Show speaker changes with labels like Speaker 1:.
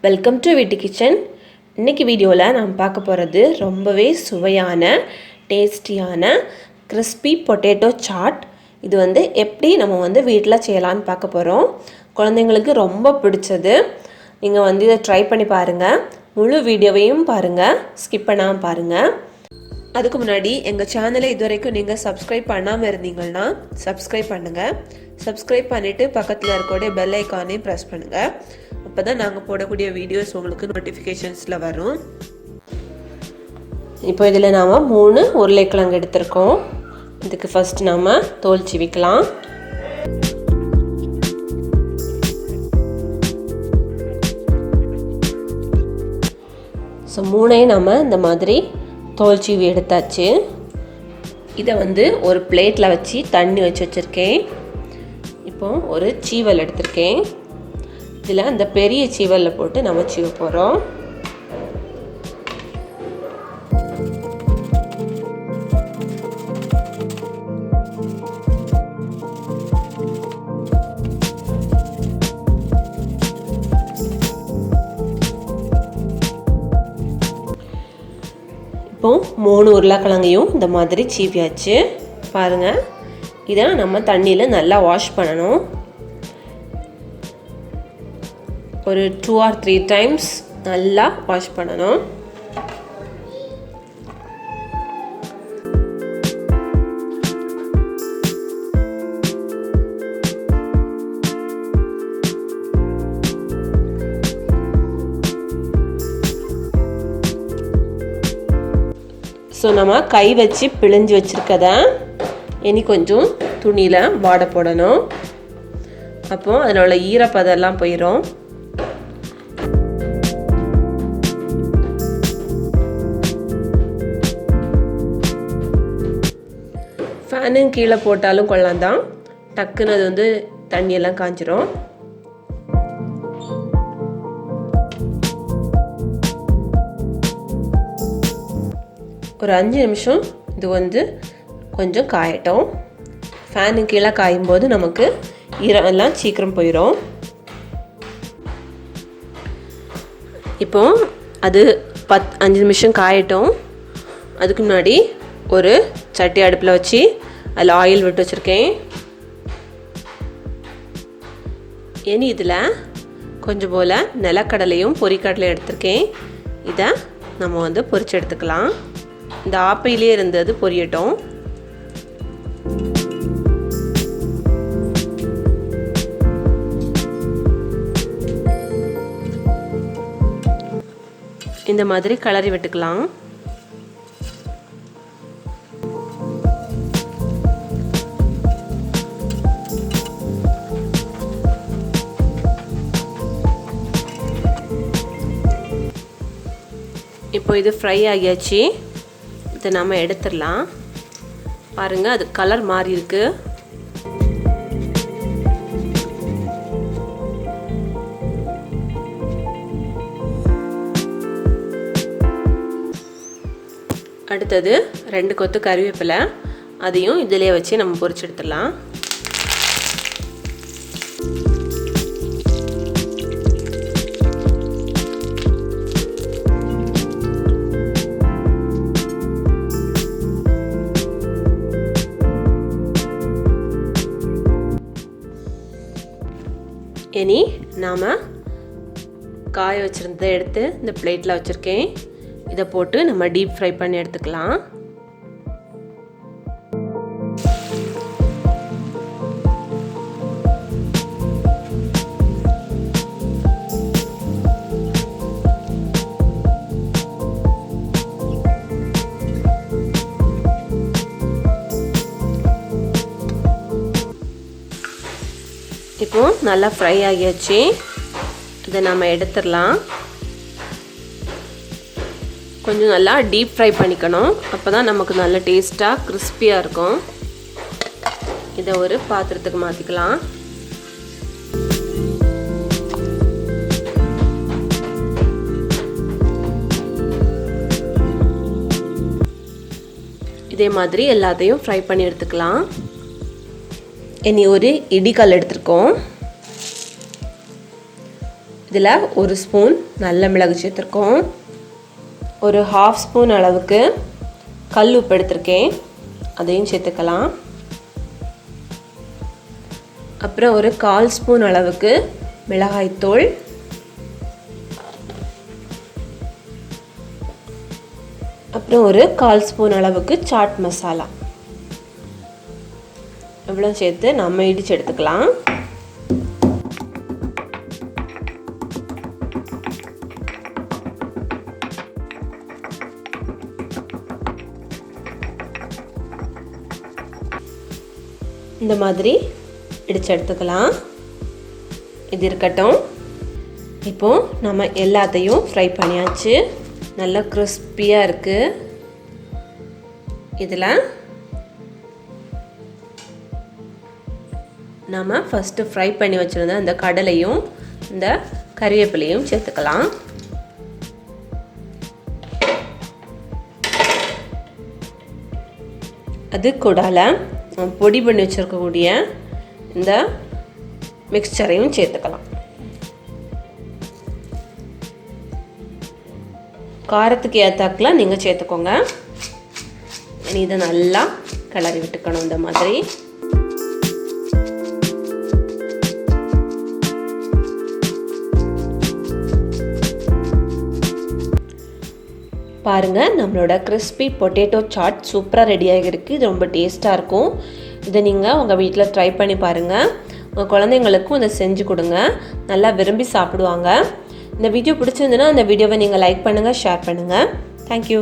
Speaker 1: Welcome to வீட்டு kitchen. இன்றைக்கி வீடியோவில் நாம் பார்க்க போகிறது ரொம்பவே சுவையான டேஸ்டியான கிறிஸ்பி பொட்டேட்டோ சாட். இது எப்படி நம்ம வீட்டில் செய்யலான்னு பார்க்க போகிறோம். குழந்தைங்களுக்கு ரொம்ப பிடிச்சது. நீங்கள் இதை ட்ரை பண்ணி பாருங்கள். முழு வீடியோவையும் பாருங்கள், ஸ்கிப் பண்ணாமல் பாருங்கள். அதுக்கு முன்னாடி எங்கள் சேனலை இதுவரைக்கும் நீங்கள் சப்ஸ்கிரைப் பண்ணாமல் இருந்தீங்கன்னா சப்ஸ்கிரைப் பண்ணுங்கள். சப்ஸ்கிரைப் பண்ணிவிட்டு பக்கத்தில் இருக்கக்கூடிய பெல் ஐக்கானையும் ப்ரெஸ் பண்ணுங்கள். அப்போ தான் நாங்கள் போடக்கூடிய வீடியோஸ் உங்களுக்கு நோட்டிஃபிகேஷன்ஸில் வரும். இப்போ இதில் நாம் 3 உருளைக்கிழங்கு எடுத்திருக்கோம். இதுக்கு ஃபஸ்ட் நாம் தோல் சீவிக்கலாம். ஸோ 3ஐயும் நாம் இந்த மாதிரி தோல் சீவி எடுத்தாச்சு. இதை ஒரு பிளேட்டில் வச்சு தண்ணி வச்சுருக்கேன். இப்போ ஒரு சீவல் எடுத்திருக்கேன். இதில் அந்த பெரிய சீவலில் போட்டு நம்ம சீவ போகிறோம். இப்போ 3 உருளைக்கிழங்கையும் இந்த மாதிரி சீவியாச்சு. பாருங்கள், இதை நம்ம தண்ணியில் நல்லா வாஷ் பண்ணணும். ஒரு 2 or 3 times நல்லா வாஷ் பண்ணணும். ஸோ நம்ம கை வச்சு பிழிஞ்சு வச்சுருக்கத இனி கொஞ்சம் துணியில் வாட போடணும். அப்போது அதில் உள்ள ஈரப்பதெல்லாம் போயிடும். ஃபேனும் கீழே போட்டாலும் கொள்ளலாம் தான், டக்குன்னு அது தண்ணியெல்லாம் காஞ்சிரும். ஒரு 5 நிமிஷம் இது கொஞ்சம் காயட்டும். ஃபேனு கீழே காயும் போது நமக்கு ஈரமெல்லாம் சீக்கிரம் போயிடும். இப்போ அது 5 நிமிஷம் காயட்டும். அதுக்கு முன்னாடி ஒரு சட்டி அடுப்பில் வச்சு அதில் ஆயில் விட்டு வச்சுருக்கேன். இனி இதில் கொஞ்சம் போல் நிலக்கடலையும் பொரிக்கடலையும் எடுத்திருக்கேன். இதை நம்ம பொரிச்சு எடுத்துக்கலாம். இந்த ஆப்பையிலே இருந்தது பொரியட்டும். இந்த மாதிரி கிளறி விட்டுக்கலாம். இப்போ இது ஃப்ரை ஆகியாச்சு. இதை நம்ம எடுத்துடலாம். பாருங்கள், அது கலர் மாறி இருக்கு. அடுத்தது 2 கொத்து கறிவேப்பிலை, அதையும் இதிலே வச்சு நம்ம பொரிச்சு எடுத்துடலாம். இனி நாம் காய வச்சுருந்ததை எடுத்து இந்த பிளேட்டில் வச்சுருக்கேன். இதை போட்டு நம்ம டீப் ஃப்ரை பண்ணி எடுத்துக்கலாம். இப்போ நல்லா ஃப்ரை ஆகியாச்சு. இதை நம்ம எடுத்துடலாம். கொஞ்சம் நல்லா டீப் ஃப்ரை பண்ணிக்கணும். அப்போ தான் நமக்கு நல்ல டேஸ்ட்டாக கிறிஸ்பியாக இருக்கும். இதை ஒரு பாத்திரத்துக்கு மாற்றிக்கலாம். இதே மாதிரி எல்லாத்தையும் ஃப்ரை பண்ணி எடுத்துக்கலாம். இனி ஒரு இடிக்கல் எடுத்துருக்கோம். இதில் 1 ஸ்பூன் நல்ல மிளகு சேர்த்துருக்கோம். ஒரு 1/2 ஸ்பூன் அளவுக்கு கல் உப்பு எடுத்திருக்கேன், அதையும் சேர்த்துக்கலாம். அப்புறம் ஒரு 1/4 ஸ்பூன் அளவுக்கு மிளகாய்த்தூள், அப்புறம் ஒரு 1/4 ஸ்பூன் அளவுக்கு சாட் மசாலா இவ்வளோ சேர்த்து நம்ம இடித்து எடுத்துக்கலாம். இந்த மாதிரி இடித்து எடுத்துக்கலாம். இது இருக்கட்டும். இப்போது நம்ம எல்லாத்தையும் ஃப்ரை பண்ணியாச்சு. நல்லா கிறிஸ்பியாக இருக்குது. இதில் நம்ம ஃபஸ்ட்டு ஃப்ரை பண்ணி வச்சுருந்த அந்த கடலையும் இந்த கறிவேப்பிலையும் சேர்த்துக்கலாம். அது கூடால பொடி பண்ணி வச்சுருக்கக்கூடிய இந்த மிக்சரையும் சேர்த்துக்கலாம். காரத்துக்கு ஏற்றாக்கில் நீங்கள் சேர்த்துக்கோங்க. இதை நல்லா கிளறி விட்டுக்கணும். இந்த மாதிரி பாருங்கள், நம்மளோட கிறிஸ்பி பொட்டேட்டோ சாட் சூப்பராக ரெடியாக இருக்குது. இது ரொம்ப டேஸ்ட்டாக இருக்கும். இதை நீங்கள் உங்கள் வீட்டில் ட்ரை பண்ணி பாருங்கள். உங்கள் குழந்தைங்களுக்கும் இதை செஞ்சு கொடுங்க, நல்லா விரும்பி சாப்பிடுவாங்க. இந்த வீடியோ பிடிச்சிருந்துன்னா அந்த வீடியோவை நீங்கள் லைக் பண்ணுங்கள், ஷேர் பண்ணுங்கள். தேங்க்யூ.